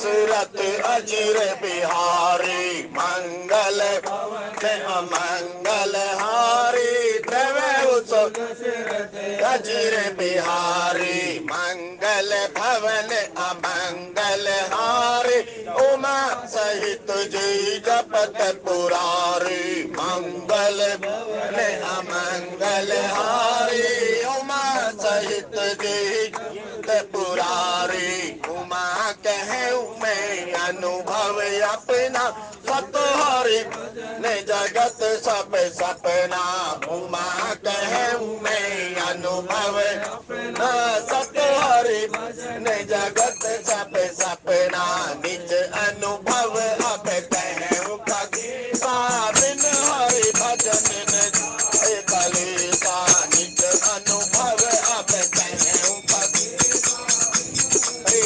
दशरथ अजीर बिहारी मंगल अमंगल हारी अजीर बिहारी मंगल भवन अमंगल हारी उमा सहित जय जपत पुरारी मंगल भवन अमंगल हारी उमा सहित जय पुरारी उमा कहूँ मैं अनुभव अपना सतहरि ने जगत सब सपना उमा कहूँ मैं अनुभव अपना सतहरि ने जगत सब सपना निज अनुभव अब कहूँ कलेसा बिन हरि भजन कलेसा निज अनुभव अब कहूँ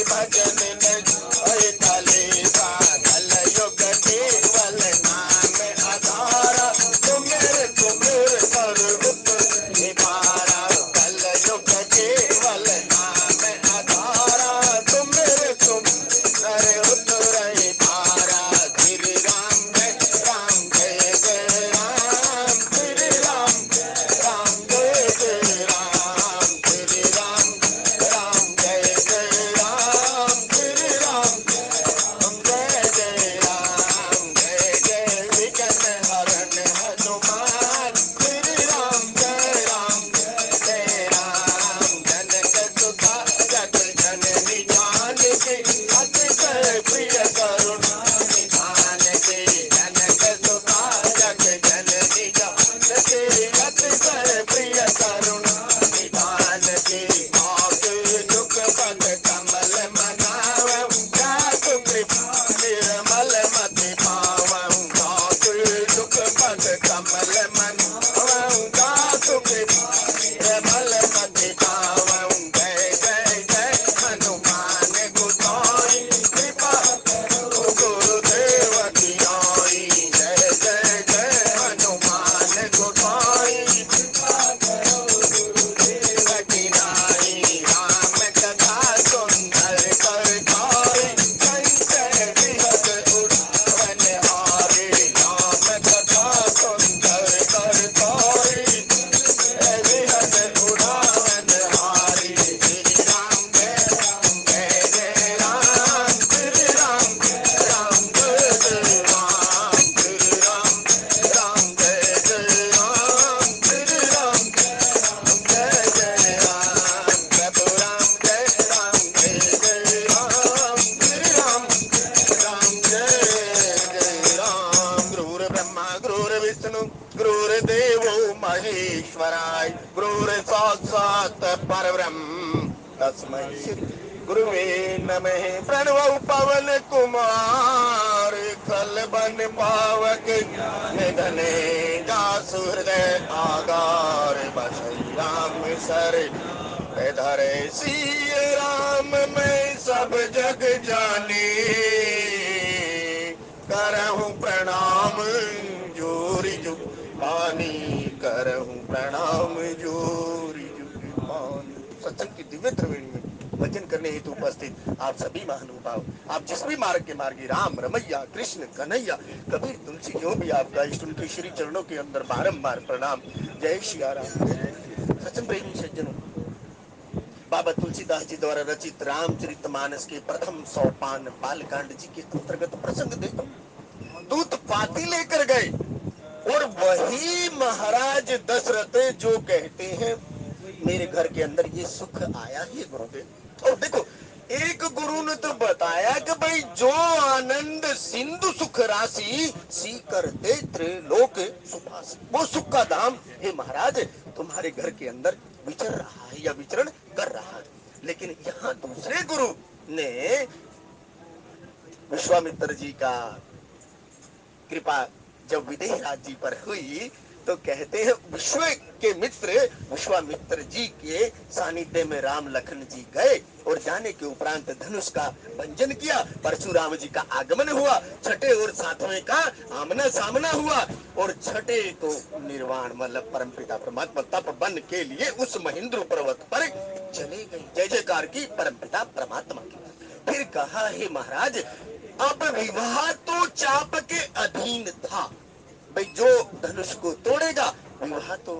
भजन कलेसा कल युग केवल नाम आधारा कुमेर कुमेर कर निभारा कल युग केवल नाम आधारा कुमेर कुमेर उतर भारा श्री राम जय जय राम श्री राम जय जय राम श्री राम जय जय राम श्री राम जय जय राम जय जय विघ्न हरण हनुमान श्री राम जय राम जनक सुता जग जननी जानकी अतिशय प्रिय करुणा निधान की जनक सुता जग जननी जानकी अतिशय प्रिय करुणा निधान की दुख पद कमल मनावं जातु कृपा निर्मल मति पावं दुख पद कमल मनावं जातु कृपा निर्मल मति पावं जय जय जय हनुमान गोसाई कृपा गुरुदेव की नाई जय जय जय हनुमान गोसाई कृपा गुरुदेव की नाई राम कथा सुंदर करतारी संचय विहत उड़ावन हारे राम कथा सुंदर करतारी विहत उड़ावन हारी श्री राम जय जय राम श्री राम जय जय राम श्री राम जय जय राम श्री राम जय जय राम प्रभु राम जय जय राम श्री राम जय जय राम गुरुर् ब्रह्मा गुरुर् विष्णु गुरुर्देवो महेश्वराय गुरुर् साक्षात् परब्रह्म तस्मै श्री गुरुवे नमः प्रणव पवन कुमार खल बन पावक निधने जासु हृदय आगार बसई राम सर धरे सिय राम मैं सब जग जानी करहूँ प्रणाम जोरी जुग पानी करहूँ प्रणाम जोरी जुग पानी। सत्संग की दिव्य त्रिवेणी में भजन करने हेतु उपस्थित आप सभी महानुभाव, आप जिस भी मार्ग के मार्गी राम रमैया कृष्ण कन्हैया कबीर तुलसी जो भी आपका इष्ट उनके श्री चरणों के अंदर बारंबार प्रणाम। जय सिया राम। सत्संग प्रेमी सज्जनों, बाबा तुलसीदास जी द्वारा रचित रामचरितमानस के प्रथम सोपान बालकांड जी के अंतर्गत प्रसंग देता हूँ। दूत पाती लेकर गए और वही महाराज दशरथ जो कहते हैं मेरे घर के अंदर ये सुख आया ही गुरुदेव। और देखो, एक गुरु ने तो बताया कि भाई जो आनंद सिंधु सुख राशि सी कर दे त्रिलोक सुखासी, वो सुख का धाम हे महाराज तुम्हारे घर के अंदर विचर रहा है या विचरण कर रहा है। लेकिन यहाँ दूसरे गुरु ने विश्वामित्र जी का कृपा जब विदेह राज जी पर हुई तो कहते हैं विश्व के मित्र विश्वामित्र जी के सानिध्य में राम लखन जी गए और जाने के उपरांत धनुष का भंजन किया। परशुराम जी का आगमन हुआ, छठे और सातवें का आमना सामना हुआ और छठे को निर्वाण मतलब परमपिता परमात्मा तप बन के लिए उस महेंद्र पर्वत पर चले गए। जय जयकार की परमपिता परमात्मा की। फिर कहा, हे महाराज, अब विवाह तो चाप के अधीन था। भाई जो धनुष को तोड़ेगा विवाह तो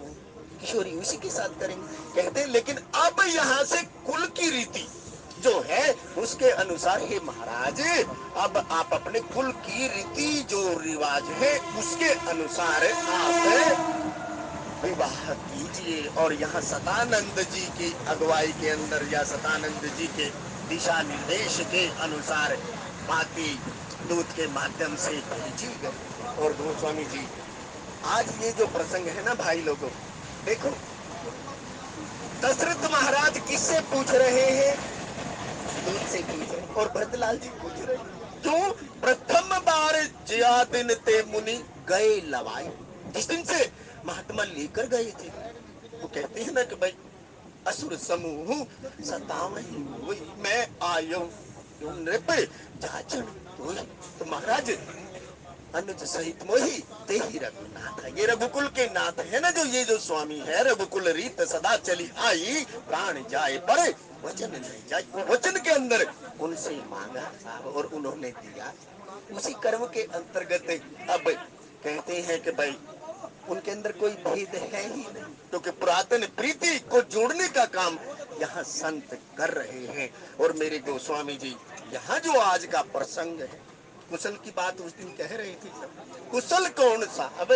किशोरी उसी के साथ करेंगे। कहते हैं लेकिन अब यहाँ से कुल की रीति जो है उसके अनुसार, हे महाराज, अब आप अपने कुल की रीति जो रिवाज है उसके अनुसार आप विवाह कीजिए। और यहाँ सतानंद जी की अगुवाई के अंदर या सतानंद जी के दिशा निर्देश के अनुसार बाती दूत के माध्यम से भेजी गई। और गोस्वामी जी आज ये जो प्रसंग है ना भाई लोगों, देखो दशरथ महाराज किससे पूछ रहे हैं? दूत से पूछ रहे। और भरतलाल जी पूछ रहे क्यों? प्रथम बार जिया दिन ते मुनि गए लवाई, जिस दिन से महात्मा लेकर गए थे। वो कहते हैं ना कि भाई असुर समूह सतावही हुई, मैं आयो नृप जाचन होई। तो महाराज अनुज सहित मोही ते ही रघुनाथ, ये रघुकुल के नाथ है ना, जो ये जो स्वामी है, रघुकुल रीत सदा चली आई, प्राण जाए पर वचन नहीं जाए। वचन के अंदर उनसे मांगा साहब और उन्होंने दिया। उसी कर्म के अंतर्गत अब कहते हैं कि भाई उनके अंदर कोई भेद है ही नहीं, क्योंकि पुरातन प्रीति को जोड़ने का काम यहाँ संत कर रहे हैं। और मेरे गोस्वामी जी यहाँ जो आज का प्रसंग है, कुशल की बात उस दिन कह रहे थे सब। कुशल कौन सा? अब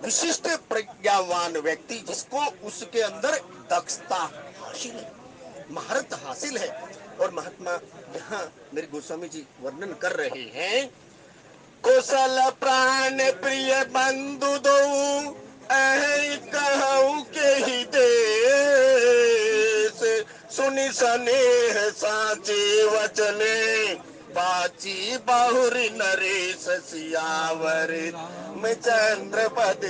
विशिष्ट प्रज्ञावान व्यक्ति जिसको उसके अंदर दक्षता हासिल है, महारत हासिल है। और महात्मा यहाँ मेरे गोस्वामी जी वर्णन कर रहे हैं, कुशल प्राण प्रिय बंधु दो कहूँ के ही देश, सुनि स्नेह साचे वचने बाची बाहुरी नरेश सियावर में चंद्रपद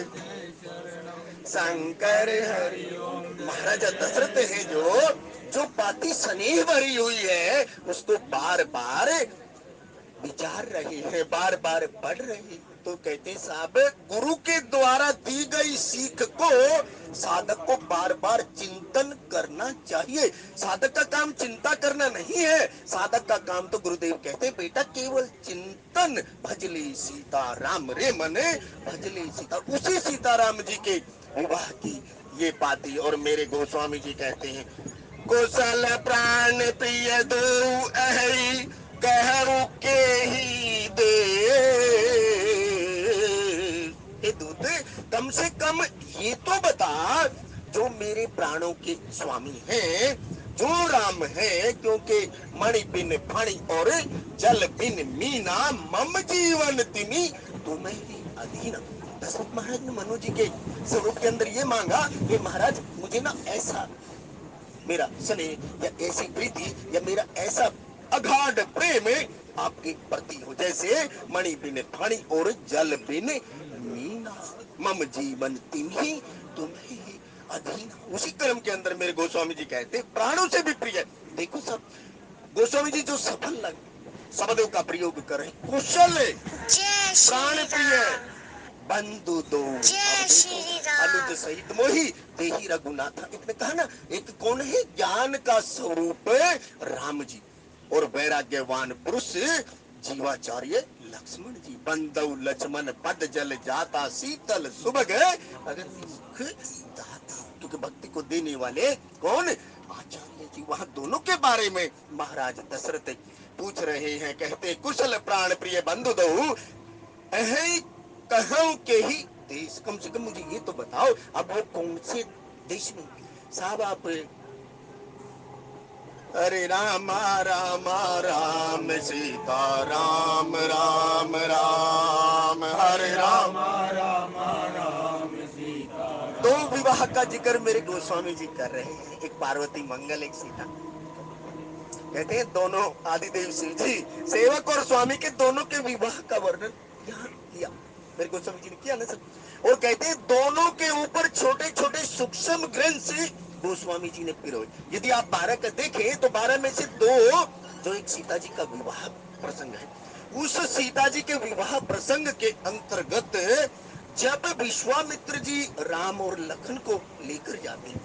शंकर हरि। महाराजा दशरथ है जो जो बाती स्नेह भरी हुई है उसको बार बार विचार रहे हैं, बार बार पढ़ रहे। तो कहते साहब गुरु के द्वारा दी गई सीख को साधक को बार बार चिंतन करना चाहिए। साधक का काम चिंता करना नहीं है, साधक का काम तो गुरुदेव कहते बेटा केवल चिंतन, भजले सीता राम रे मने भजले सीता। उसी सीताराम जी के विवाह की ये पाती। और मेरे गोस्वामी जी कहते हैं, कुशल प्राण प्रिय दो अहि कहूँ के ही दे। दूत कम से कम ये तो बता, जो मेरे प्राणों के स्वामी हैं, जो राम है, क्योंकि मणि बिन फणि और जल बिन मीना मम जीवन तिमी तुम्हें ही अधीना। दशरथ महाराज ने मनु जी के स्वरूप के अंदर ये मांगा कि महाराज मुझे ना ऐसा मेरा स्नेह या ऐसी प्रीति या मेरा ऐसा अगाध प्रेम आपके प्रति हो जैसे मणि बिन फणि और जल बिन मीना मम जीवन तिन्ही तुम्हें ही अधीन। उसी कर्म के अंदर मेरे गोस्वामी जी कहते प्राणों से भी प्रिय। देखो सब गोस्वामी जी जो सफल लग शब्दों का प्रयोग कर रहे, कुशल प्राण प्रिय बंधु दो अनुज सहित मोही देही रघुनाथ। एक ने कहा ना, एक कौन है? ज्ञान का स्वरूप राम जी और वैराग्यवान पुरुष जीवाचार्य लक्ष्मण जी। बंदौ लक्ष्मण पद जल जाता शीतल सुभग अगर सुख दाता। क्योंकि भक्ति को देने वाले कौन? आचार्य जी। वहां दोनों के बारे में महाराज दशरथ पूछ रहे हैं। कहते कुशल प्राण प्रिय बंधु दो कहूँ के ही देश। कम से कम मुझे ये तो बताओ अब वो कौन से देश में? साहब आप हरे राम राम राम सीता राम राम राम हरे राम राम राम सीता। दो विवाह का जिक्र मेरे गोस्वामी जी कर रहे हैं, एक पार्वती मंगल एक सीता। कहते हैं दोनों आदिदेव शिव जी सेवक और स्वामी के दोनों के विवाह का वर्णन यहाँ किया मेरे गोस्वामी जी ने किया ना सब। और कहते हैं दोनों के ऊपर छोटे छोटे सूक्ष्म ग्रंथ गोस्वामी जी ने पिरोए। यदि आप 12 का देखें तो 12 में से 2 जो एक सीता जी का विवाह प्रसंग है, उस सीता जी के विवाह प्रसंग के अंतर्गत जब विश्वामित्र जी राम और लखन को लेकर जाते हैं,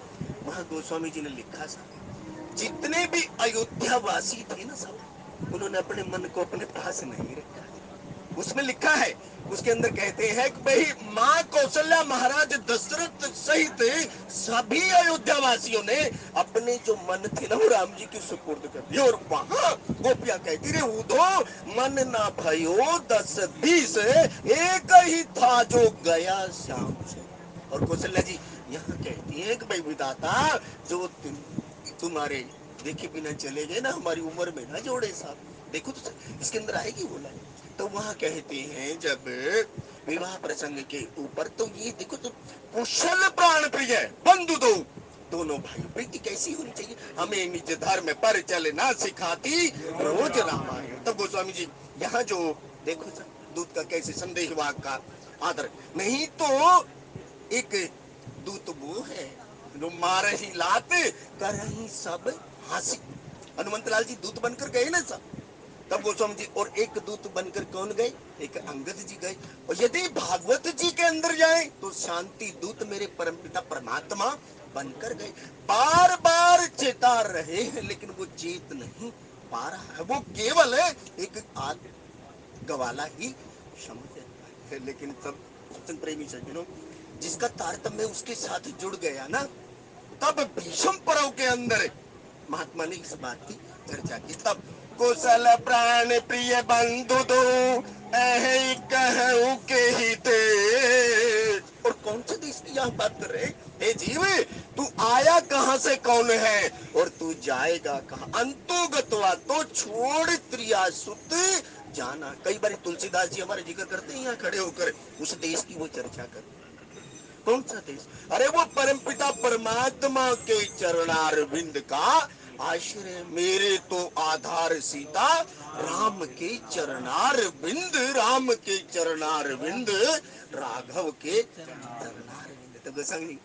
वहां गोस्वामी जी ने लिखा सा जितने भी अयोध्या वासी थे ना सब उन्होंने अपने मन को अपने पास नहीं रखा। उसमें लिखा है, उसके अंदर कहते हैं कि भाई माँ कौशल्या महाराज दशरथ सहित सभी अयोध्या वासियों ने अपने जो मन थे ना वो राम जी के सुपुर्द कर दिए। और वहां गोपियां कहती रहे उधो मन ना भयो 10-20 एक ही था जो गया श्याम से। और कौशल्या जी यहाँ कहती है कि भाई विधाता जो तुम्हारे देखे बिना चले गए ना, हमारी उम्र में ना जोड़े साहब। देखो तो इसके अंदर आएगी वो लाइन। तो वहां कहते हैं जब विवाह प्रसंग के ऊपर, तो ये देखो तो कुशल प्राण प्रिय बंधु दो दोनों भाई प्रीति कैसी होनी चाहिए। हमें निज धर्म पर चलना सिखाती रोज रामायण। तब गोस्वामी जी यहाँ जो देखो सर दूत का कैसे संदेह वाक का आदर नहीं, तो एक दूत वो है जो मार ही लात कर ही सब हासी। हनुमंत लाल जी दूत बनकर गए ना सब। तब गोस्वामी जी और एक दूत बनकर कौन गए, एक अंगद जी गए। और यदि भागवत जी के अंदर जाए तो शांति दूत मेरे परमपिता परमात्मा बनकर गए। बार बार चेता रहे हैं लेकिन वो चेत नहीं पा रहा है। वो केवल एक गवाला ही समझ है। लेकिन सब सत्संग प्रेमी सज्जनों, जिसका तारतम्य उसके साथ जुड़ गया ना, तब भीषम पर्व के अंदर महात्मा ने इस बात की चर्चा की। तब कुशल प्राण प्रिय बंधु दो कहूं के ही थे। और कौन से देश की यहाँ बात कर रहे हैं? हे जीव, तू आया कहाँ से, कौन है और तू जाएगा कहाँ? अंतोगतवा तो छोड़ त्रिया सुत जाना। कई बार तुलसीदास जी हमारे जिक्र करते हैं यहाँ खड़े होकर, उस देश की वो चर्चा कर। कौन सा देश? अरे वो परमपिता परमात्मा के चरणारविंद का आश्रय। मेरे तो आधार सीता राम के चरणारविंद, राम के चरणारविंद, राघव के चरणारविंद। तो गोस्वामी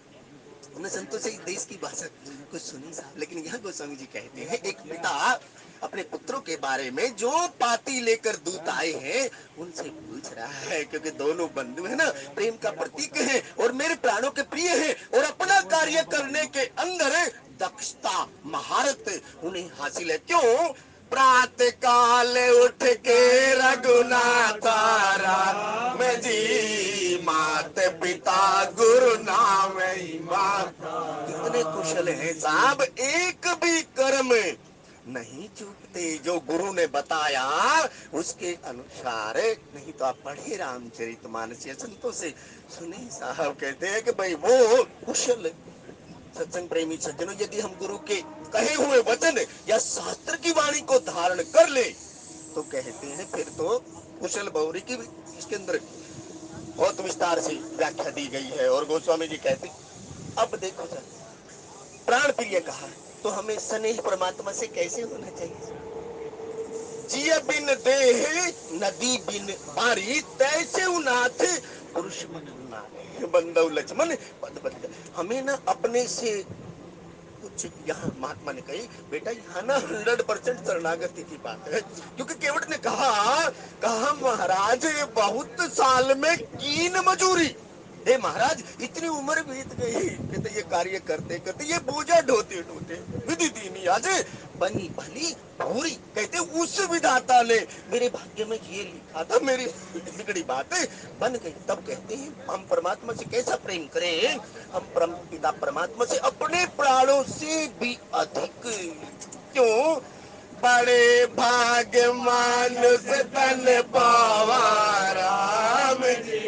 हमने संतों से देश की भाषा कुछ सुनी साहब, लेकिन यहाँ गोस्वामी जी कहते हैं एक पिता अपने पुत्रों के बारे में जो पाती लेकर दूत आए हैं उनसे पूछ रहा है, क्योंकि दोनों बंधु है ना, प्रेम का प्रतीक है और मेरे प्राणों के प्रिय है और अपना कार्य करने के अंदर दक्षता महारत उन्हें हासिल है। क्यों? प्रातः काल उठ के रघुनाथा राम जी, मात पिता गुरु नाम माता। कितने कुशल हैं साहब, एक भी कर्म नहीं चूकते जो गुरु ने बताया उसके अनुसार। नहीं तो आप पढ़े रामचरितमानस या संतों से सुने साहब, कहते हैं कि भाई वो कुशल। सत्संग प्रेमी सज्जनों, यदि हम गुरु के कहे हुए वचन या शास्त्र की वाणी को धारण कर ले तो कहते हैं फिर तो कुशल बहुरी की भी इसके अंदर बहुत विस्तार से व्याख्या दी गई है। और गोस्वामी जी कहते अब देखो सर, प्राण प्रिय कहा तो हमें स्नेह परमात्मा से कैसे होना चाहिए? जिय बिन देह नदी बिन पारी, तैसे नाथ पुरुष मन बंदव लक्ष्मण पद बंद। हमें ना अपने से कुछ यहाँ महात्मा ने कही बेटा यहाँ ना 100% शरणागति की बात है। क्योंकि केवट ने कहा महाराज बहुत साल में कीन मजूरी। हे महाराज इतनी उम्र बीत गई, कहते ये कार्य करते करते ये बोझा ढोते ढोते विधि दीनी आज बनी भली भूरी। कहते उस विधाता ने मेरे भाग्य में ये लिखा था, मेरी बिगड़ी बात बन गई। तब कहते हैं हम परमात्मा से कैसा प्रेम करें? हम पिता परमात्मा से अपने प्राणों से भी अधिक। क्यों? बड़े भाग्य मानुष तन पावा राम जी,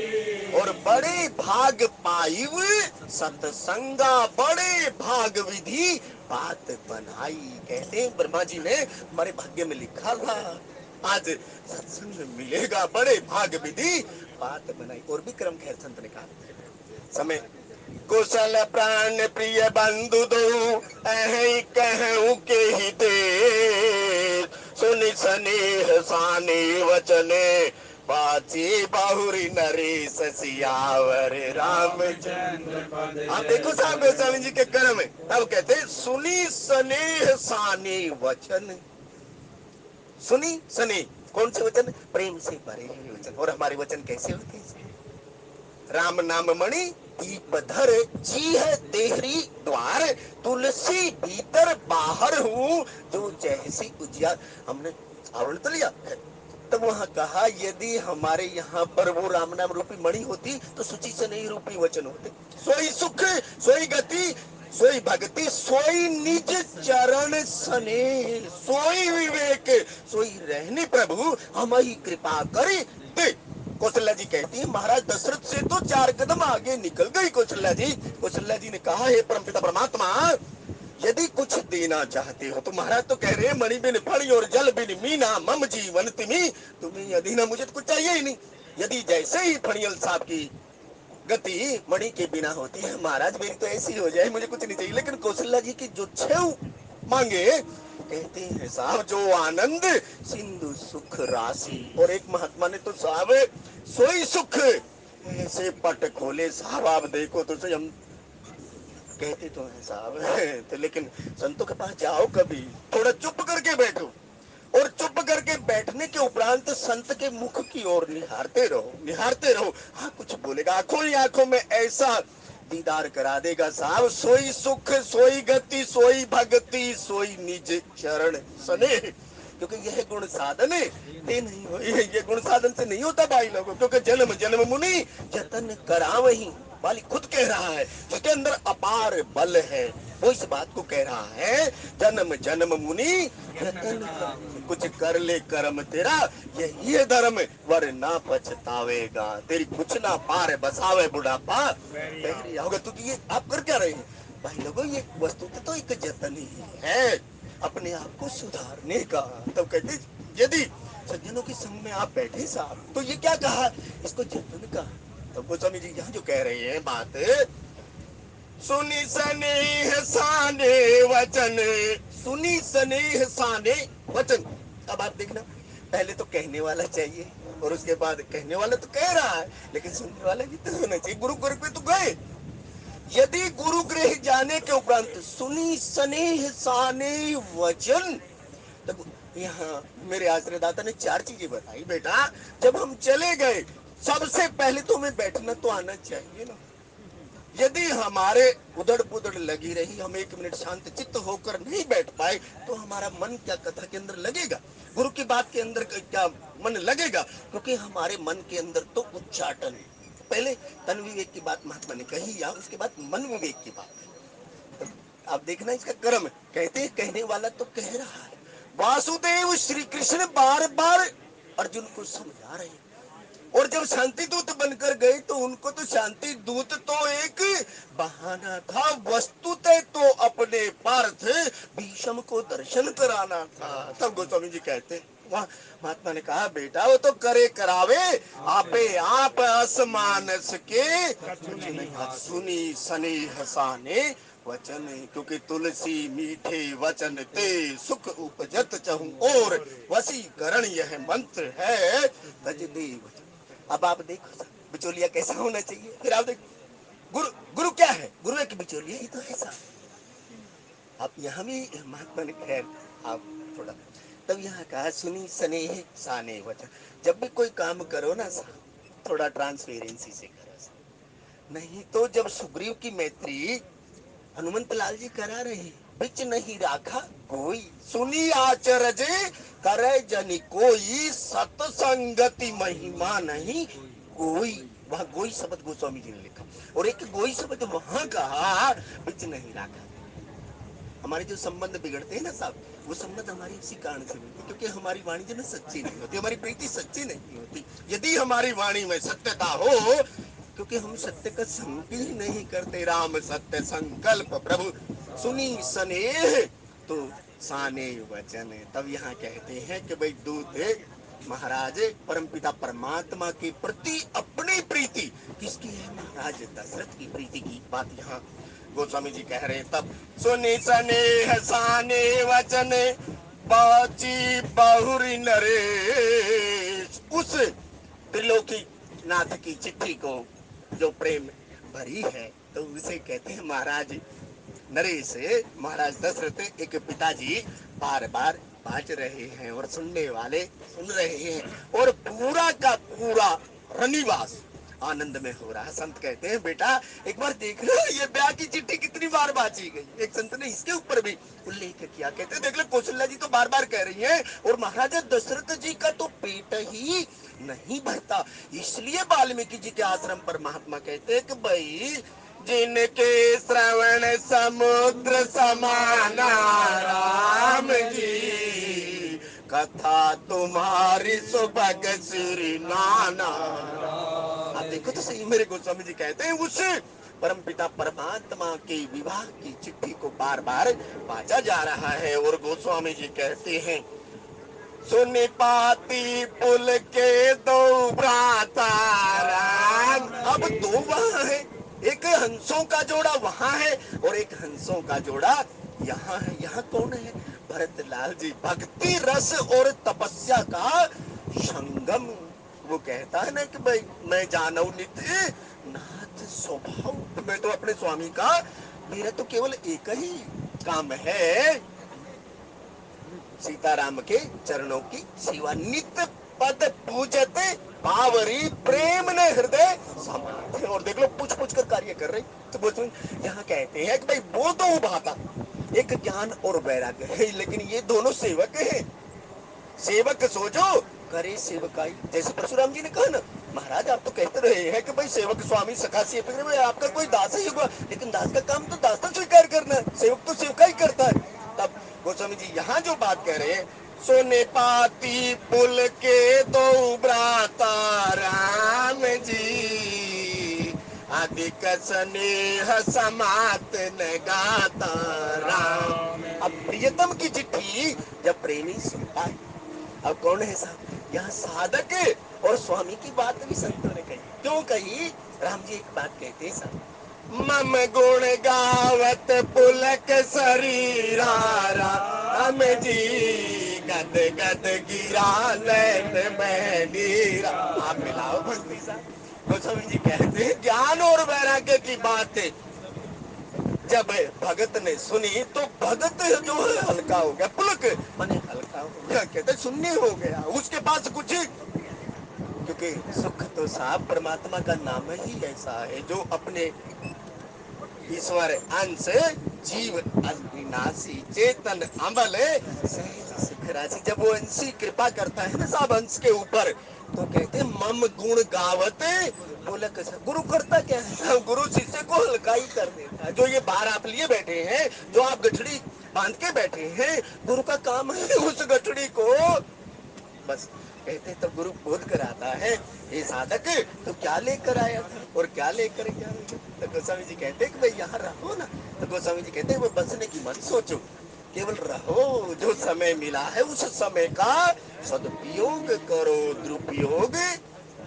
और बड़े भाग पाइव सतसंगा, बड़े भाग विधि बात बनाई। कहते हैं ब्रह्मा जी ने हमारे भाग्य में लिखा था आज सत्संग मिलेगा, बड़े भाग विधि बात बनाई। और भी क्रम खैर संत ने कहा समय कुशल प्राण प्रिय बंधु दो कहूं के ही दे, सुनि स्नेह साने वचने बाची बहुरी नरेश सियावर रामचंद्र। आप देखो साहब गोस्वामी जी के कर्म में तब कहते सुनी स्नेह साने वचन। सुनी स्नेह कौन से वचन? प्रेम से भरे हुए वचन। और हमारे वचन कैसे होते हैं? राम नाम मणि दीप धर, जी है देहरी द्वार, तुलसी भीतर बाहर हूँ जो जैसी उजियार। हमने आवरण तो लिया। तब वहां कहा यदि हमारे यहाँ पर वो राम नाम रूपी मणि होती तो सुचि से नहीं रूपी वचन होते। सोई सुख सोई गति सोई भक्ति सोई निज चरण सने सोई विवेक सोई रहनी प्रभु हम ही कृपा करे दे। कौशल्या जी कहती है महाराज दशरथ से तो 4 कदम आगे निकल गई कौशल्या जी। कौशल्या जी ने कहा हे परमपिता परमात्मा यदि कुछ देना चाहते हो तो महाराज तो कह रहे हैं मणि बिन फणी और जल बिन मीना मम जीवन तिमी तुम्हें यदि ना मुझे तो कुछ चाहिए ही नहीं। यदि जैसे ही फणियल साहब की गति मणि के बिना होती है महाराज मेरी तो ऐसी हो जाए मुझे कुछ नहीं चाहिए। लेकिन कौशल्या जी की जो छेव मांगे कहते हैं साहब जो आनंद सिंधु सुख राशि। और एक महात्मा ने तो साहब सोई सुख ऐसे पट खोले साहब आप देखो तो सही। हम कहते तो हैं साहब तो लेकिन संतों के पास जाओ कभी थोड़ा चुप करके बैठो और चुप करके बैठने के उपरांत संत के मुख की ओर निहारते रहो। हाँ कुछ बोलेगा आंखों ही आंखों में ऐसा दीदार करा देगा साहब। सोई सुख सोई गति सोई भक्ति सोई निज चरण सने। क्योंकि यह गुण साधन ये नहीं हो ये गुण साधन से नहीं होता भाई लोगों। क्योंकि जन्म जन्म मुनि जतन करावही वाली खुद कह रहा है जिसके अंदर अपार बल है वो इस बात को कह रहा है जन्म जन्म मुनि जतन कुछ कर ले कर्म तेरा यही है धर्म वर ना पछतावेगा तेरी कुछ ना पार बसावे बुढ़ापा होगा। तो ये आप कर क्या रहे हैं भाई लोगों। ये वस्तु तो एक जतन ही है अपने आप को सुधारने का। तब कहते यदि सज्जनों के संग में आप बैठे साहब तो ये क्या कहा इसको जतन का। तो गोस्वामी जी यहाँ जो कह रहे हैं बात सुनी स्नेह साने वचन सुनी स्नेह साने वचन। अब आप देखना पहले तो कहने वाला चाहिए और उसके बाद कहने वाला तो कह रहा है लेकिन सुनने वाला भी तो होना चाहिए। गुरु गुरु पे तो गए यदि गुरु गृह जाने के उपरांत सुनी स्नेह साने वचन। तब यहाँ मेरे आश्रयदाता ने 4 चीजें बताई बेटा जब हम चले गए सबसे पहले तो हमें बैठना तो आना चाहिए ना। यदि हमारे उधड़ पुधड़ लगी रही हम 1 मिनट शांत चित्त होकर नहीं बैठ पाए तो हमारा मन क्या कथा के अंदर लगेगा गुरु की बात के अंदर क्या मन लगेगा। क्योंकि हमारे मन के अंदर तो उच्चाटन पहले तन विवेक की बात महात्मा ने कही या उसके बाद मन विवेक की बात है। तो आप देखना इसका क्रम कहते कहने वाला तो कह रहा है वासुदेव श्री कृष्ण बार बार अर्जुन को समझा रहे हैं। और जब शांति दूत बनकर गए तो उनको तो शांति दूत तो एक बहाना था वस्तुतः तो अपने पार्थ भीष्म को दर्शन कराना था। तब गोस्वामी जी कहते वहाँ महात्मा ने कहा बेटा वो तो करे करावे आपे आप असमानस के सुनी सनी हसाने वचन क्योंकि तुलसी मीठे वचन ते सुख उपजत चहु और वसीकरण यह मंत्र है तज देव। अब आप देखो बिचौलिया कैसा होना चाहिए। फिर आप देखो गुरु गुरु क्या है गुरु एक बिचौलिया ही तो है साहब। आप यहाँ भी महात्मा ने खैर आप थोड़ा तब यहाँ कहा सुनी स्नेह साने वचन। जब भी कोई काम करो ना साहब थोड़ा ट्रांसपेरेंसी से करो साहब। नहीं तो जब सुग्रीव की मैत्री हनुमंत लाल जी करा रहे हैं बिच नहीं राखा कोई सुनी आचरज करे जन कोई सतसंगति महिमा नहीं कोई। वहां गोई शब्द गोस्वामी जी ने लिखा और एक गोई शब्द वहां कहा बिच नहीं राखा। हमारे जो संबंध बिगड़ते हैं ना साहब वो संबंध हमारी इसी कारण से बिगड़ते क्योंकि हमारी वाणी जो ना सच्ची नहीं होती हमारी प्रीति सच्ची नहीं होती। यदि हमारी वाणी में सत्यता हो क्योंकि हम सत्य का संग ही नहीं करते राम सत्य संकल्प प्रभु सुनी स्नेह तो साने वचन। तब यहाँ कहते हैं कि भाई दूत महाराज परमपिता परमात्मा के प्रति अपनी प्रीति किसकी है महाराज दशरथ की प्रीति की बात यहाँ गोस्वामी जी कह रहे हैं। तब सुनी स्नेह साने वचन बाची बहुरी नरेश उस त्रिलोकी नाथ की चिट्ठी को जो प्रेम भरी है तो उसे कहते हैं महाराज नरेश महाराज दशरथ एक पिताजी बार बार बांच रहे हैं और सुनने वाले सुन रहे हैं और पूरा का पूरा रनिवास आनंद में हो रहा। संत कहते हैं बेटा एक बार देखना ये ब्याह की चिट्ठी कितनी बार बांची गई। एक संत ने इसके ऊपर भी उल्लेख किया, कहते हैं देख लो कौशल्या जी तो बार बार कह रही हैं और महाराजा दशरथ जी का तो पेट ही नहीं भरता। इसलिए वाल्मीकि जी के आश्रम पर महात्मा कहते हैं कि भाई जिनके श्रवण समुद्र समाना राम जी, कथा तुम्हारी सुभग श्री नाना। आप देखो तो सही, मेरे गोस्वामी जी कहते हैं उस परम पिता परमात्मा के विवाह की चिट्ठी को बार बार बांचा जा रहा है। और गोस्वामी जी कहते हैं सुनी पाती पुल के दो भ्राता राम। अब दो वहां है, एक हंसों का जोड़ा वहां है और एक हंसों का जोड़ा यहाँ है। यहाँ कौन है? भरतलाल जी। भक्ति रस और तपस्या का संगम। वो कहता है ना कि भाई मैं जानऊ नित्य नाथ स्वभाव। मैं तो अपने स्वामी का, मेरा तो केवल एक ही काम है सीताराम के चरणों की सेवा। नित्य पद पूजते पावरी प्रेम ने हृदय समाते। और देख लो पूछ पूछ कर कार्य कर रहे। तो बोलते यहाँ कहते हैं कि भाई वो दो भाता, एक ज्ञान और वैराग्य है, लेकिन ये दोनों सेवक हैं। सेवक सोचो करे सेवकाई। जैसे परशुराम जी ने कहा ना महाराज आप तो कहते रहे हैं कि भाई सेवक स्वामी सखा सेवक, आपका कोई दास ही हुआ, लेकिन दास का काम तो दास स्वीकार करना है, सेवक तो सेवकाई करता है। तब गोस्वामी जी यहाँ जो बात कह रहे हैं, सोने पाती पुल के दो भ्राता राम जी, अधिक स्नेह समात न गाता राम। अब प्रियतम की चिट्ठी जब प्रेमी सुनता है, अब कौन है साहब यहाँ साधक और स्वामी की बात भी संतों ने कही। क्यों कही? राम जी एक बात कहते हैं साहब, मम गुण गावत पुलक शरीरा राम जी, गद गद गिरा नैन में नीरा। आप मिलाओ भक्ति साहब। गोस्वामी जी कहते हैं ज्ञान और वैराग्य की बात जब भगत ने सुनी तो भगत जो है हल्का हो गया। पुलक माने हल्का हो गया, कहते शून्य हो गया उसके पास कुछ। क्योंकि सुख तो साहब परमात्मा का नाम ही ऐसा है जो अपने ईश्वर अंश जीव अविनाशी चेतन अमल सहज सुख राशि। जब वो अंशी कृपा करता है ना साहब अंश के ऊपर, तो कहते मम गुण गावत बोलक। गुरु करता क्या है? गुरु शिष्य को हल्का ही कर देता है। जो ये बाहर आप लिए बैठे हैं, जो आप गठड़ी बांध के बैठे हैं, गुरु का काम है उस गठड़ी को बस कहते तो गुरु बोध कराता है ये साधक तो क्या लेकर आया था और क्या लेकर गया। तो गोस्वामी जी कहते हैं कि भाई यहाँ रहो ना। तो गोस्वामी जी कहते हैं वो बसने की मत सोचो, केवल रहो। जो समय मिला है उस समय का सदुपयोग करो, दुरुपयोग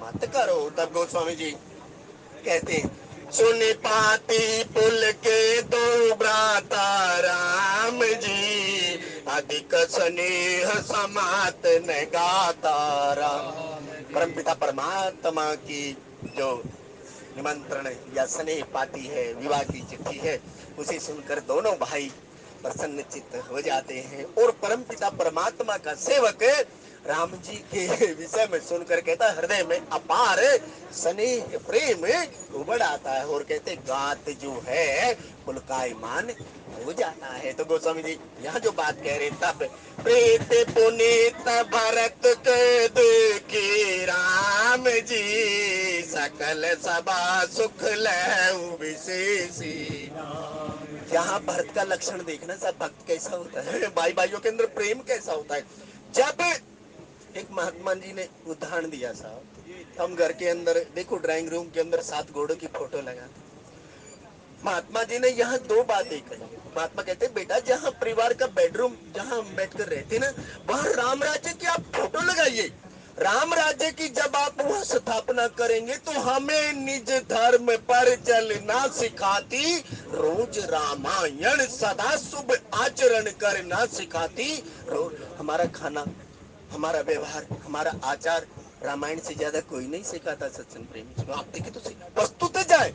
मत करो। तब गोस्वामी जी कहते हैं सुन पाती पुल के दो भ्राता राम जी, अधिक स्नेह समात न गाता राम। परम पिता परमात्मा की जो निमंत्रण या स्नेह पाती है, विवाह की चिट्ठी है, उसे सुनकर दोनों भाई प्रसन्न चित्त हो जाते हैं। और परम पिता परमात्मा का सेवक राम जी के विषय में सुनकर कहता हृदय में अपार स्नेह प्रेम उबड़ आता है। और कहते गात जो है पुलकायमान हो जाता है। तो गोस्वामी जी यहाँ जो बात कह रहे तब प्रेत पुनीत भरत के दुखी राम जी, सकल सभा सुख लहु विशेषी। यहाँ भरत का लक्षण देखना सब भक्त कैसा होता है, भाई भाइयों के अंदर प्रेम कैसा होता है। जब एक महात्मा जी ने उदाहरण दिया साहब, हम घर के अंदर देखो ड्राइंग रूम के अंदर 7 घोड़ों की फोटो लगाते। महात्मा जी ने यहाँ 2 बातें कही। महात्मा कहते बेटा जहाँ परिवार का बेडरूम जहाँ हम बैठकर रहते ना, वहाँ राम राज्य की आप फोटो लगाइए। राम राज्य की जब आप वहाँ स्थापना करेंगे तो हमें निज धर्म पर चलना सिखाती, रोज रामायण सदा शुभ आचरण करना सिखाती। रोज हमारा खाना, हमारा व्यवहार, हमारा आचार रामायण से ज्यादा कोई नहीं सिखाता सत्संग प्रेमी। आप देखे तो सही, वस्तुतः जाए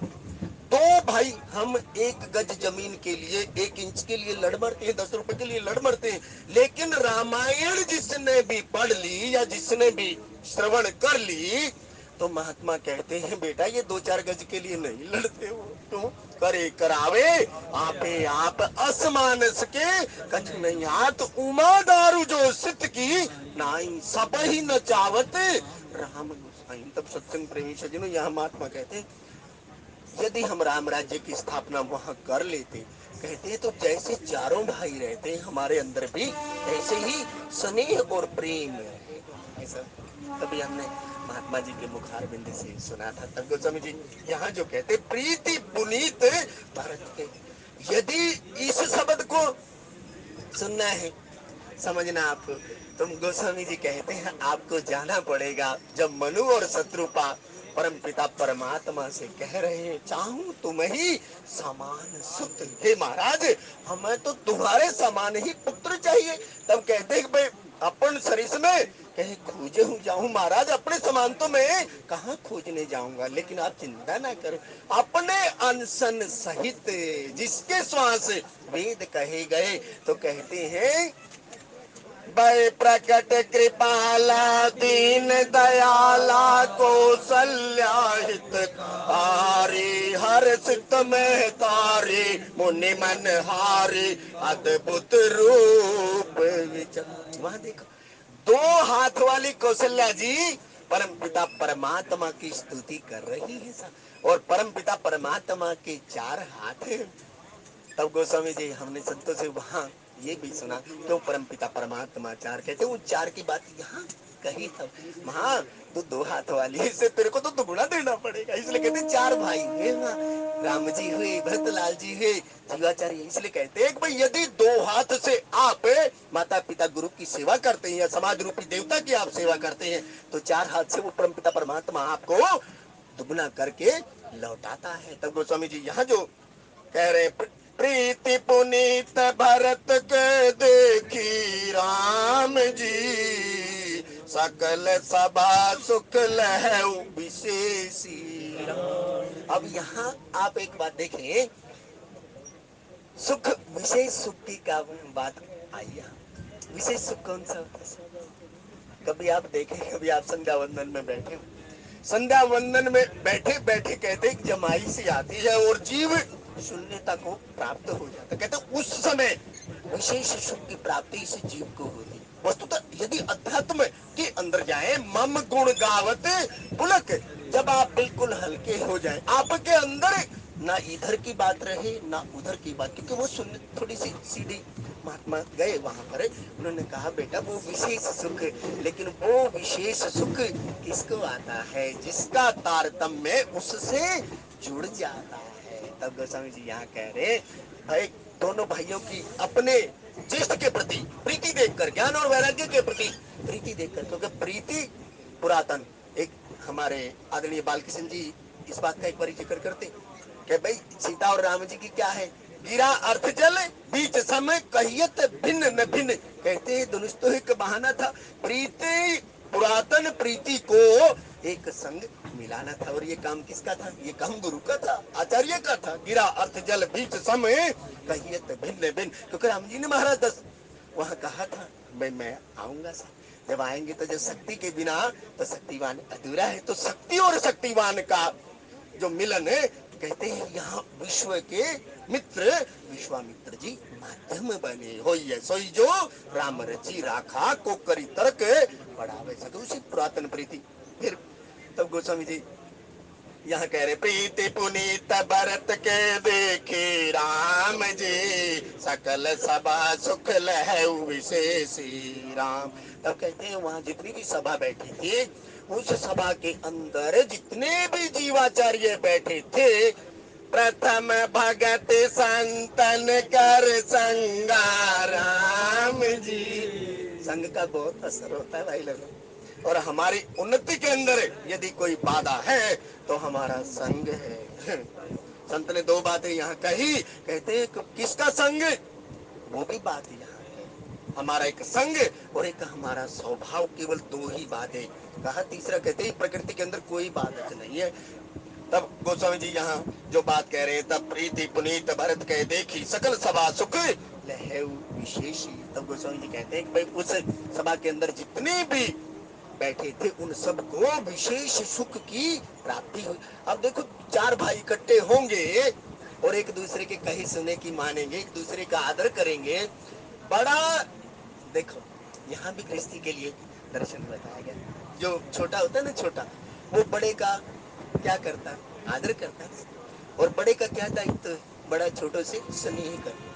2 भाई हम 1 गज जमीन के लिए 1 इंच के लिए लड़ मरते हैं, 10 रुपए के लिए लड़ मरते हैं। लेकिन रामायण जिसने भी पढ़ ली या जिसने भी श्रवण कर ली, तो महात्मा कहते हैं बेटा ये 2-4 गज के लिए नहीं लड़ते हो तुम, करे करावे आपे आप असमानस के कछ नहीं आत उमा दारू जो सित की नाई सब ही न चावत राम गोसाई। तब सत्संग प्रेमी सज्जनों यहाँ महात्मा कहते हैं यदि हम राम राज्य की स्थापना वहां कर लेते, कहते तो जैसे चारों भाई रहते हैं हमारे अंदर भी ऐसे ही स्नेह और प्रेम ऐसा। तभी हमने महात्मा जी के मुखार बिंद से सुना था। तब गोस्वामी जी यहाँ जो कहते प्रीति पुनीत भरत के, यदि इस शब्द को सुनना है समझना आपको, तुम गोस्वामी जी कहते हैं आपको जाना पड़ेगा जब मनु और शत्रुपा परम पिता परमात्मा से कह रहे हैं चाहूं तुम ही समान सुत, हे महाराज हमें तो तुम्हारे समान ही पुत्र चाहिए। तब कहते हैं भाई अपन शरीर में कहीं खोजे हूँ जाऊं महाराज, अपने समान तो मैं कहाँ खोजने जाऊंगा, लेकिन आप चिंता ना करो अपने अनशन सहित जिसके श्वास वेद कहे गए। तो कहते हैं भय प्रकट कृपाला दीन दयाला कौशल्या हितकारी हर्षित में तारे मुनि मन हारे अद्भुत रूप विचर। वहां देखो दो हाथ वाली कौशल्या जी परम पिता परमात्मा की स्तुति कर रही है सब, और परम पिता परमात्मा के 4 हाथ हैं। तब गोस्वामी जी हमने संतों से वहाँ ये भी सुना क्यों परम पिता परमात्मा 4 कहते, वो 4 की बात यहाँ कही तब वहाँ तो 2 हाथ वाली है, इससे तेरे को तो दुगुना देना पड़ेगा, इसलिए कहते 4 भाई है वहाँ, राम जी हुए भरतलाल जी है जीवाचार्य, इसलिए कहते हैं भाई यदि 2 हाथ से आप माता पिता गुरु की सेवा करते हैं या समाज रूपी देवता की आप सेवा करते हैं तो 4 हाथ से वो परम पिता परमात्मा आपको दुगुना करके लौटाता है। तब गोस्वामी जी यहाँ जो कह रहे प्रीति पुनीत भरत के देखी राम जी सकल सभा सुख लहु विशेषी राम। अब यहाँ आप एक बात देखें, सुख विशेष सुख की क्या बात आई यहाँ, विशेष सुख कौन सा होता है? कभी आप देखें, कभी आप संध्या वंदन में बैठे, संध्या वंदन में बैठे बैठे कहते जमाई सी आती है और जीव शून्यता को प्राप्त हो जाता, कहते उस समय विशेष सुख की प्राप्ति इस जीव को होती। वस्तुतः यदि अध्यात्म के अंदर जाए मम गुण गावत पुलक, जब आप बिल्कुल हल्के हो जाए आपके अंदर ना इधर की बात रहे ना उधर की बात, क्योंकि वो सुन थोड़ी सी सीधी। महात्मा गए वहां पर, उन्होंने कहा बेटा वो विशेष सुख, लेकिन वो विशेष सुख किसको आता है जिसका तारतम्य उससे जुड़ जाता है। तब गोस्वामी जी यहाँ कह रहे भाई दोनों भाइयों की अपने ज्येष्ठ के प्रति प्रीति देखकर, ज्ञान और वैराग्य के प्रति प्रीति देखकर, क्योंकि प्रीति पुरातन एक हमारे आदरणीय बालकृष्ण जी इस बात का एक बार जिक्र करते कि भाई सीता और राम जी की क्या है, गिरा अर्थ जल बीच समय कहियत भिन्न न भिन्न, कहते हैं दोनों तो एक बहाना था, प्रीति पुरातन प्रीति को एक संग मिलाना था, और ये काम किसका था, ये काम गुरु का था, आचार्य का था। गिरा अर्थ जल बीच समय कहियत भिन्न भिन्न, क्योंकि राम जी ने महाराज 10 वहां कहा था मैं आऊंगा सा, जब आएंगे तो जो शक्ति के बिना तो शक्तिवान अधूरा है, तो शक्ति और शक्तिवान का जो मिलन है, कहते हैं यहाँ विश्व के मित्र विश्वामित्र जी माध्यम बने हो, सोई जो राम रची राखा को करी तर्क बढ़ावे सके, उसी पुरातन प्रीति। फिर तब गोस्वामी जी यहाँ कह रहे प्रीति पुनीत भरत के देखे राम जी सकल सभा सुख लहु विशेषी राम। तब कहते हैं वहां जितनी भी सभा बैठी थी उस सभा के अंदर जितने भी जीवाचार्य बैठे थे, प्रथम भगत संतन कर संगा राम जी। संग का बहुत असर होता है भाई लोगों, और हमारी उन्नति के अंदर यदि कोई बाधा है तो हमारा संग है। संत ने 2 बातें यहाँ कही, कहते हैं किसका संग, वो भी बात यहाँ है, हमारा एक संग और एक हमारा स्वभाव, केवल 2 ही बातें कहा, तीसरा कहते हैं प्रकृति के अंदर कोई बात नहीं है। तब गोस्वामी जी यहाँ जो बात कह रहे हैं, तब प्रीति पुनीत भरत कह देखी सकल सभा सुख लहु विशेषी। तब गोस्वामी जी कहते हैं कि भाई उस सभा के अंदर जितने भी बैठे थे उन सबको विशेष सुख की प्राप्ति हुई। अब देखो, चार भाई इकट्ठे होंगे और एक दूसरे के कहे सुने की मानेंगे, एक दूसरे का आदर करेंगे। बड़ा देखो, यहाँ भी गृहस्थी के लिए दर्शन बताया गया। जो छोटा होता है ना, छोटा, वो बड़े का क्या करता है? आदर करता है। और बड़े का क्या दायित्व है? बड़ा छोटों से स्नेह करता।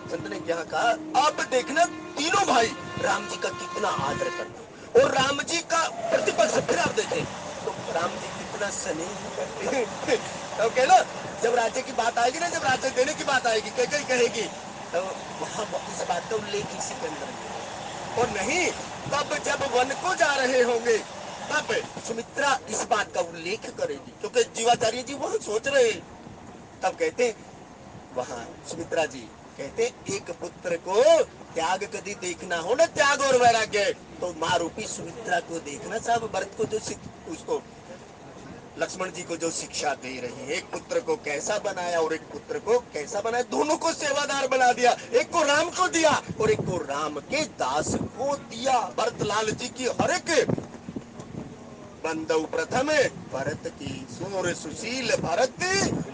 संत ने क्या कहा, अब देखना तीनों भाई राम जी का कितना आदर करते और राम जी का प्रतिपक्ष फिर आप देखें तो राम जी कितना स्नेह करते। तो कहना, जब राज्य की बात आएगी ना, जब राज्य देने की बात आएगी, कहीं कहेगी, तो वहां इस बात का उल्लेख इसी के अंदर मिलेगा। और नहीं, तब जब वन को जा रहे होंगे तब सुमित्रा इस बात का उल्लेख करेगी, क्योंकि जीवाचार्य जी वहां सोच रहे। तब कहते वहां सुमित्रा जी कहते, एक पुत्र को त्याग कभी देखना हो ना, त्याग और वैराग्य, तो माँ रूपी सुमित्रा को देखना। साहब भरत को जो उसको लक्ष्मण जी को जो शिक्षा दे रही है, एक पुत्र को कैसा बनाया और एक पुत्र को कैसा बनाया, दोनों को सेवादार बना दिया। एक को राम को दिया और एक को राम के दास को दिया। भरतलाल जी की हर एक बंदव प्रथम भरत की सूर सुशील भरत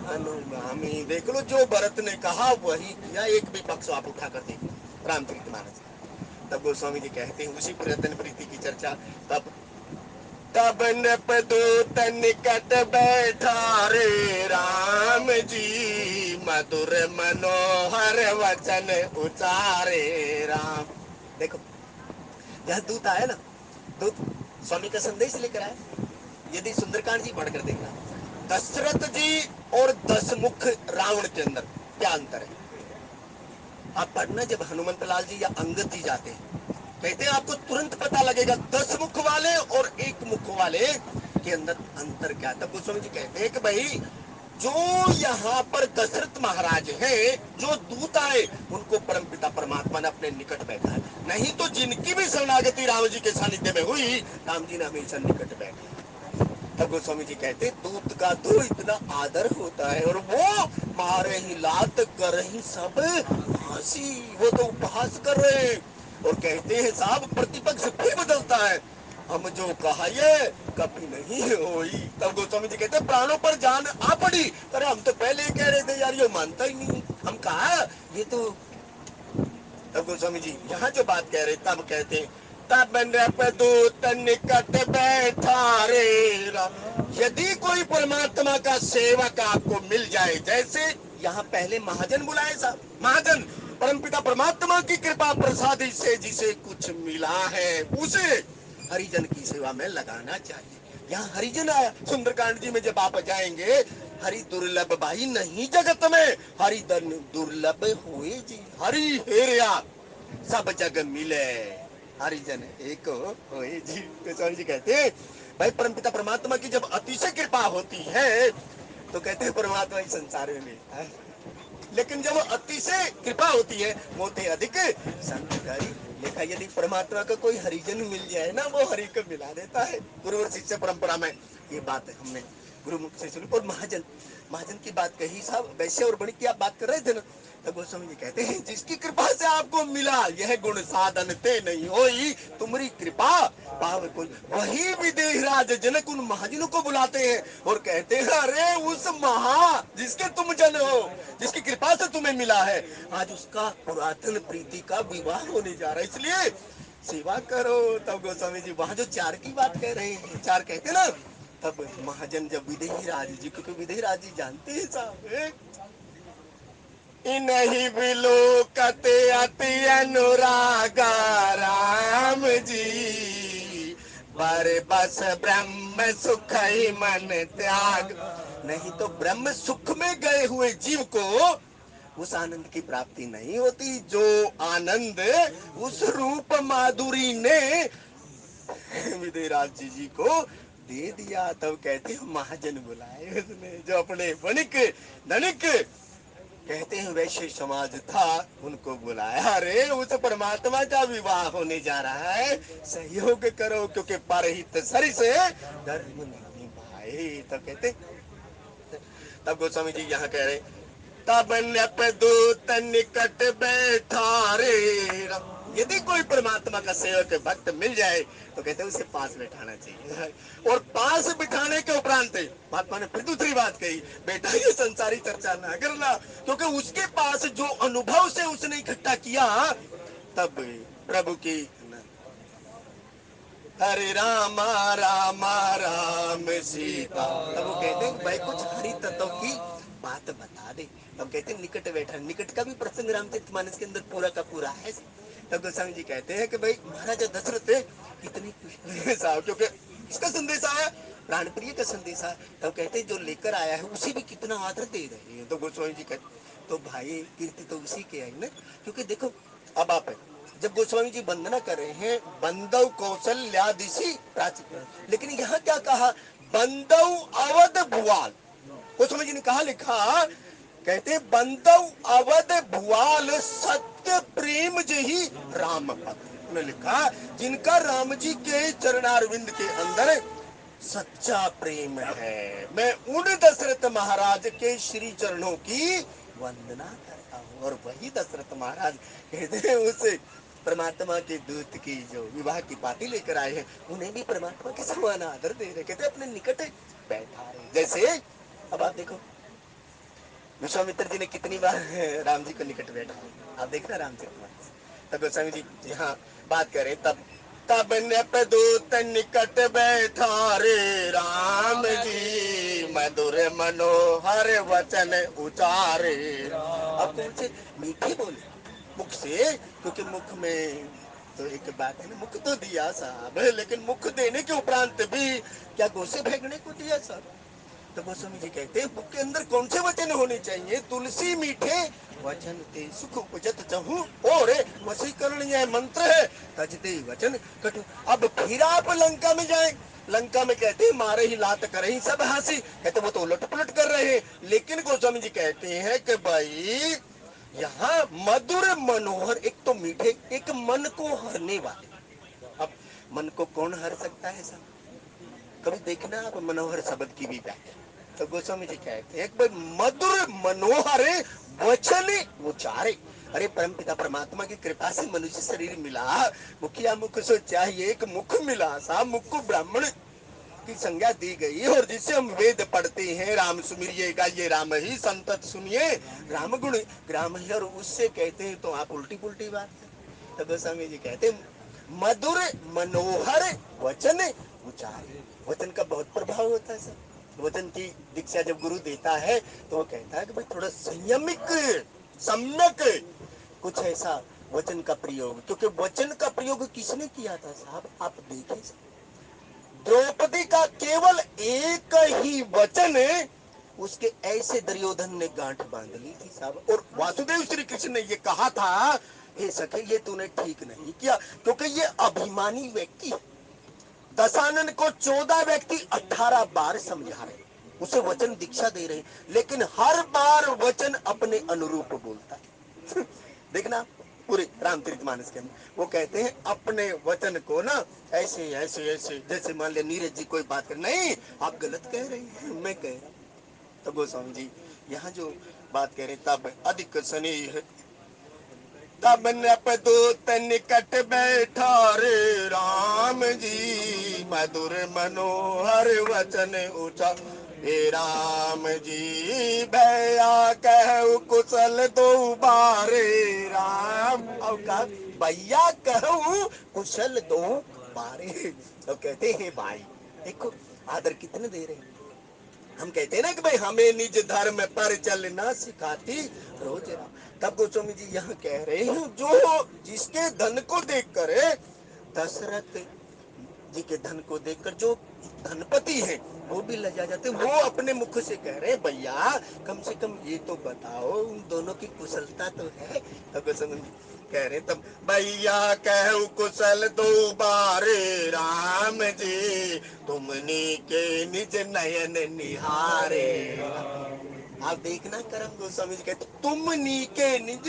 अनुगामी। देख लो, जो भरत ने कहा वही किया। एक भी पक्ष आप उठा कर देखो रामचरितमानस। तब गोस्वामी जी कहते हैं उसी रतन प्रीति की चर्चा। तब तब नपदूत निकट बैठा रे राम जी, मधुर मनोहर वचन उचारे राम। देखो, यह दूत आया ना, दूत स्वामी का संदेश लेकर आया। यदि सुंदरकांड जी पढ़कर देखना, दशरथ जी और दशमुख रावण के अंदर क्या अंतर है आप पढ़ना। जब हनुमंत लाल जी या अंगद जी जाते हैं, कहते हैं आपको तुरंत पता लगेगा 10 मुख वाले और एक मुख वाले के अंदर अंतर क्या। तब गोस्वामी जी कहते हैं कि भाई, जो यहाँ पर दशरथ महाराज हैं, जो दूत आए, उनको परमपिता परमात्मा ने अपने निकट बैठा है। नहीं तो जिनकी भी शरणागति राम जी के सानिध्य में हुई, राम जी ने हमेशा निकट बैठा। तब गोस्वामी जी कहते, दूत का तो इतना आदर होता है, और वो मारे ही लात कर ही सब हंसी। वो तो उपहास कर रहे हैं और कहते हैं साहब प्रतिपक्ष फिर बदलता है, हम जो कहा ये कभी नहीं होई। तब गोस्वामी जी कहते प्राणों पर जान आ पड़ी। अरे हम तो पहले ही कह रहे थे यार, ये मानता ही नहीं। हम कहा ये तो। तब गोस्वामी जी यहाँ जो बात कह रहे तब कहते हैं, तब नृपदूत निकट बैठा रे राम। यदि कोई परमात्मा का सेवक आपको मिल जाए, जैसे यहाँ पहले महाजन बुलाए साहब, महाजन परमपिता परमात्मा की कृपा प्रसादी से जिसे कुछ मिला है, उसे हरिजन की सेवा में लगाना चाहिए। यहाँ हरिजन आया। सुंदरकांड जी में जब आप जाएंगे, हरि दुर्लभ भाई नहीं जगत में, हरि धन दुर्लभ हुए जी, हरि हेरिया सब जग मिले, हरिजन एक होए जी। गोस्वामी जी कहते हैं भाई, परमपिता परमात्मा की जब अतिशय कृपा होती है तो कहते हैं परमात्मा इस संसार में मिलता है। लेकिन जब अतिशय कृपा होती है, मोते अधिक संत हरि लिखा। यदि परमात्मा का कोई हरिजन मिल जाए ना, वो हरि को मिला देता है। गुरु और शिष्य परंपरा में ये बात हमने गुरुमुख से सुनी। और महाजन, महाजन की बात कही साहब, वैश्य और बणिक की आप बात कर रहे थे ना। तब गोस्वामी जी कहते हैं, जिसकी कृपा से आपको मिला, यह गुण साधन ते नहीं होई, तुम्हारी कृपा पाव कोई। वही विदेहराज जनक उन महाजनों को बुलाते हैं और कहते हैं, अरे उस महा जिसके तुम जन हो, जिसकी कृपा से तुम्हें मिला है, आज उसका पुरातन प्रीति का विवाह होने जा रहा है, इसलिए सेवा करो। तब गोस्वामी जी वहां जो चार की बात कह रहे हैं, चार कहते ना, तब महाजन जब विदेही राज जी, क्योंकि विदेही राज जी जानते हैं साहब, इन्हीं बिलो कते अति अनुरागा राम जी, पर बस ब्रह्म सुख ही मन त्याग। नहीं तो ब्रह्म सुख में गए हुए जीव को उस आनंद की प्राप्ति नहीं होती जो आनंद उस रूप माधुरी ने विदयराज जी को दे दिया। तब कहते हैं महाजन बुलाए उसने, जो अपने वणिक धनिक कहते हैं वैश्य समाज था, उनको बुलाया। अरे उस परमात्मा का विवाह होने जा रहा है, सहयोग करो, क्योंकि परहित सरि से धर्म नहीं भाई। तब कहते, तब गोस्वामी जी यहाँ कह रहे, तब नृपदूत निकट बैठा रे। यदि कोई परमात्मा का सेवक भक्त मिल जाए तो कहते हैं उसे पास बैठाना चाहिए। और पास बिठाने के उपरांत महात्मा ने फिर दूसरी बात कही, बेटा ये संसारी चर्चा ना करना, क्योंकि उसके पास जो अनुभव से उसने इकट्ठा किया तब प्रभु की हरे रामा रामा राम सीता, तब वो कहते हैं भाई कुछ हरि तत्व की बात बता दे। तब कहते हैं निकट बैठा, निकट का भी प्रसंग रामचरितमानस के अंदर पूरा का पूरा है। तब गोस्वामी जी कहते हैं कि भाई महाराजा दशरथ कितनी खुश साहब, क्योंकि इसका संदेश आया, प्राण प्रिय का संदेश आया। तब कहते हैं जो लेकर आया है उसे भी कितना आदर दे रहे हैं। तो गोस्वामी जी कहते तो भाई कीर्ति तो उसी के आई ना, क्योंकि देखो अब आप जब गोस्वामी जी वंदना कर रहे हैं बंदव कौशल्यादिशी प्राचीन, लेकिन यहाँ क्या कहा, बंदव अवध भुआल। गोस्वामी जी ने कहा लिखा, कहते बंदव अवध भुआल सत्य प्रेम जही राम भक्त। उन्होंने लिखा जिनका राम जी के चरणारविंद के अंदर सच्चा प्रेम है, मैं उन दशरथ महाराज के श्री चरणों की वंदना करता हूँ। और वही दशरथ महाराज कहते हैं उस परमात्मा के दूत की जो विवाह की पार्टी लेकर आए हैं उन्हें भी परमात्मा के समान आदर दे रहे, कहते अपने निकट बैठा रहे। जैसे अब आप देखो विश्वामित्र जी ने कितनी बार राम जी को निकट बैठा, आप देखना रामचरितमानस। तब गोस्वामी जी यहाँ बात करें तब तब नृप दूत निकट बैठा रे राम जी, मधुर मनोहर वचन उचारे। अब कौन से मीठे बोले मुख से, क्योंकि मुख में तो एक बात है ना, मुख तो दिया साहब, लेकिन मुख देने के उपरांत भी क्या गोसे फेंकने को दिया साहब। तो गोस्वामी जी कहते हैं बुक के अंदर कौन से वचन होने चाहिए, तुलसी मीठे वचन ते सुख उपजत चहु, और वशीकरण यह मंत्र है तजते वचन कटु। अब फिर आप लंका में जाएं, लंका में कहते हैं मारे ही लात करे ही सब हंसी, कहते वो तो उलट पुलट कर रहे हैं। लेकिन गोस्वामी जी कहते हैं कि भाई यहाँ मधुर मनोहर, एक तो मीठे, एक मन को हरने वाले। अब मन को कौन हर सकता है साहब, कभी देखना आप मनोहर शब्द की भी व्याख्या। तो गोस्वामी जी कहते हैं एक बार मधुर मनोहर वचन उचारे। अरे परमपिता परमात्मा की कृपा से मनुष्य शरीर मिला, मुखिया मुख से चाहिए एक मुख मिला सा, मुख को ब्राह्मण की संज्ञा दी गई, और जिससे हम वेद पढ़ते हैं राम सुमिरिये गाइए राम ही संतत सुनिए राम गुण ग्राम ही, और उससे कहते हैं तो आप उल्टी पुल्टी बात है। तो गोस्वामी जी कहते हैं मधुर मनोहर वचन उचारे। वचन का बहुत प्रभाव होता है सर। वचन की दीक्षा जब गुरु देता है तो वो कहता है कि भाई थोड़ा संयमिक सम्यक कुछ ऐसा वचन का प्रयोग, क्योंकि वचन का प्रयोग किसने किया था साहब, आप देखें द्रौपदी का केवल एक ही वचन उसके ऐसे दुर्योधन ने गांठ बांध ली थी साहब। और वासुदेव श्री कृष्ण ने ये कहा था, हे सखे ये तूने ठीक नहीं किया, क्योंकि ये अभिमानी व्यक्ति दशानन को 14 व्यक्ति 18 बार समझा रहे, उसे वचन दीक्षा दे रहे, लेकिन हर बार वचन अपने अनुरूप बोलता है। देखना पूरे रामचरितमानस के अंदर वो कहते हैं अपने वचन को ना ऐसे ऐसे ऐसे, जैसे मान लिया नीरज जी कोई बात कर, नहीं आप गलत कह रहे हैं मैं कह रहा हूं। तो गोस्वामी जी यहाँ जो बात कह रहे तब अधिक स्नेह, तब नृपदूत निकट बैठा रे राम जी, मधुर मनोहर वचन उचा हे राम जी, भैया कहु कुशल दो बारे राम। और कहा भैया कहूँ कुशल दो बारे। तो कहते हैं भाई देखो आदर कितने दे रहे हैं। हम कहते हैं ना कि भाई हमें निज धर्म पर चलना सिखाती रोज राम। तब गोस्वामी जी यहाँ कह रहे हैं जो जिसके धन को देखकर दशरथ जी के धन को देखकर जो धनपति है वो भी लजा जाते, वो अपने मुख से कह रहे भैया कम से कम ये तो बताओ उन दोनों की कुशलता तो है। तब गोस्वामी कह रहे तब भैया कहू कुशल दो बारे राम जी, तुमनी के निज नयन निहारे। आप देखना करम गोस्वामी जी कहते तुमनी के निज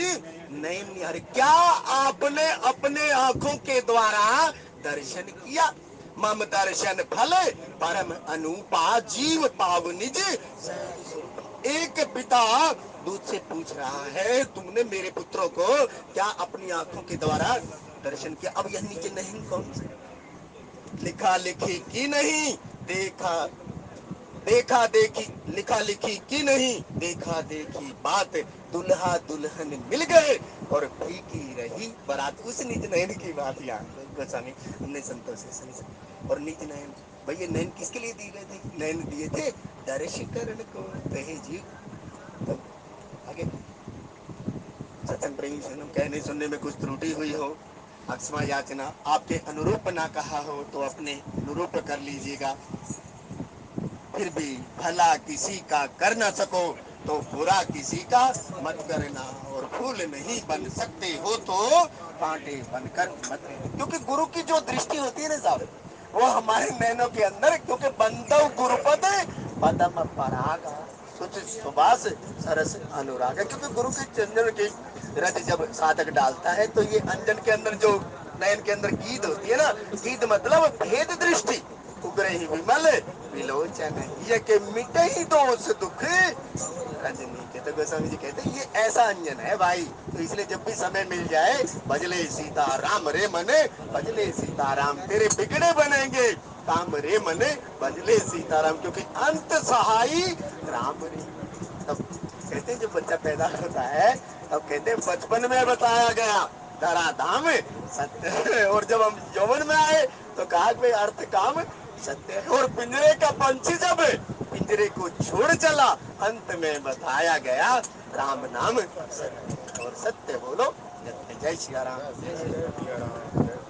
नयन निहारे, क्या आपने अपने आंखों के द्वारा दर्शन किया, मम दर्शन फल परम अनुपा जीव पाव निज सहज स्वरूप। एक पिता दूध से पूछ रहा है, तुमने मेरे पुत्रों को क्या अपनी आंखों के द्वारा दर्शन किया? अब यह नीचे नहीं कौन सा लिखा लिखी की नहीं, देखा देखा देखी, लिखा लिखी की नहीं, देखा देखी बात, दुल्हा दुल्हन मिल गए और फीकी रही बारात। उस निज नयन की बात यहाँ गोस्वामी हमने संतों से सुनी। और निज नयन, भाई ये नयन किसके लिए दिए गए थे? नयन दिए थे दर्शकरण को, कहे जीव। तो आगे सत्संग प्रेमी से कहने सुनने में कुछ त्रुटि हुई हो, अक्षमा याचना, आपके अनुरूप ना कहा हो तो अपने अनुरूप कर लीजिएगा। फिर भी भला किसी का कर न सको तो बुरा किसी का मत करना, और फूल नहीं बन सकते हो तो कांटे बनकर मत रहना। क्योंकि गुरु की जो दृष्टि होती है ना साहब, वो हमारे नैनों के अंदर, क्योंकि बंदव गुरुपद पदम पराग सुच सुबास सरस अनुराग है। क्योंकि गुरु के चंदन की रज जब साधक डालता है तो ये अंजन के अंदर जो नयन के अंदर गीत होती है ना, गीत मतलब भेद दृष्टि, उग्रे ही विमल विलोचन, ये के मिटे ही दोष दुख रजनी के। तो गोस्वामी जी कहते हैं ये ऐसा अंजन है भाई। तो इसलिए जब भी समय मिल जाए, भजले सीता राम रे मने, भजले सीता राम, तेरे बिगड़े बनेंगे काम रे मने, भजले सीताराम, क्योंकि अंत सहाई राम रे। तब कहते हैं जब बच्चा पैदा होता है तब कहते हैं बचपन में बताया गया धरा धाम सत्य है, और जब हम यौवन में आए तो कहा कि अर्थ काम सत्य है। और पिंजरे का पंछी जब पिंजरे को छोड़ चला, अंत में बताया गया राम नाम सत्य। और सत्य बोलो, जय श्री राम।